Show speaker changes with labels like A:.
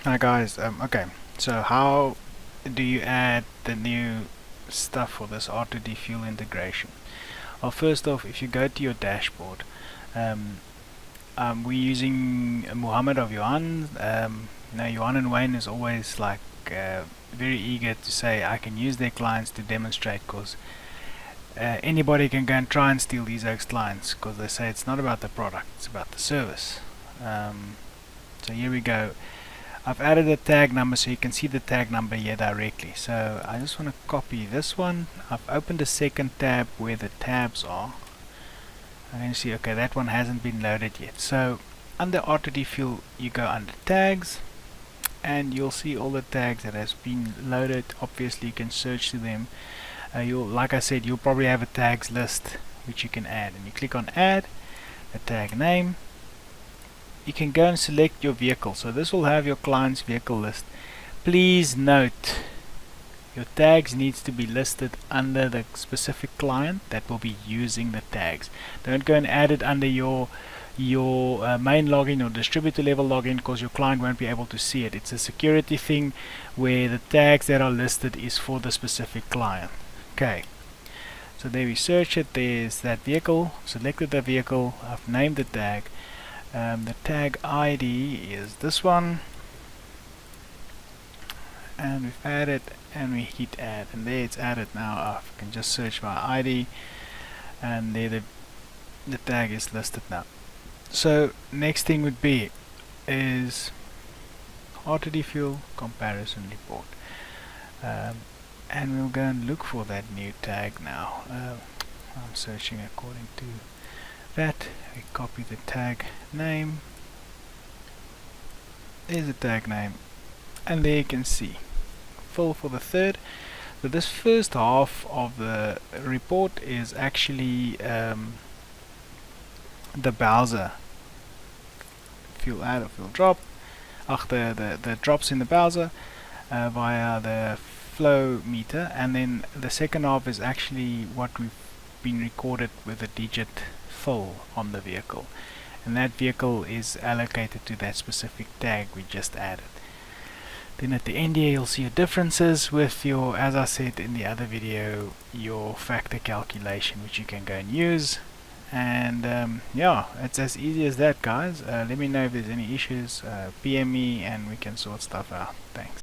A: Hi guys, okay, so how do you add the new stuff for this R2DFuel integration? Well, first off, if you go to your dashboard, um, we're using Muhammad of Yuan. Yuan and Wayne is always like very eager to say I can use their clients to demonstrate, because anybody can go and try and steal these clients, because they say it's not about the product, it's about the service. So here we go. I've added a tag number so you can see the tag number here directly. So I just want to copy this one. I've opened a second tab where the tabs are. I'm going to see, okay, that one hasn't been loaded yet. So under R2DFuel, you go under tags and you'll see all the tags that has been loaded. Obviously you can search through them. Like I said, you'll probably have a tags list which you can add, and you click on add the tag name. You can go and select your vehicle, so this will have your client's vehicle list. Please note, your tags needs to be listed under the specific client that will be using the tags. Don't go and add it under your main login or distributor level login, because your client won't be able to see it. It's a security thing where the tags that are listed is for the specific client. Okay, so there we search it, there's that vehicle, selected the vehicle, I've named the tag. The tag ID is this one, and we've added, and we hit add, and there it's added now. I can just search by ID, and there the tag is listed now. So next thing would be is R2DFuel comparison report, and we'll go and look for that new tag now. I'm searching according to that. We copy the tag name, there's the tag name, and there you can see full for the third. So this first half of the report is actually the browser fuel add or fuel drop, the drops in the browser via the flow meter, and then the second half is actually what we've been recorded with a digit full on the vehicle, and that vehicle is allocated to that specific tag we just added. Then at the end here you'll see your differences with your, as I said in the other video, your factor calculation, which you can go and use. And yeah, it's as easy as that, guys. Let me know if there's any issues, PM me and we can sort stuff out. Thanks.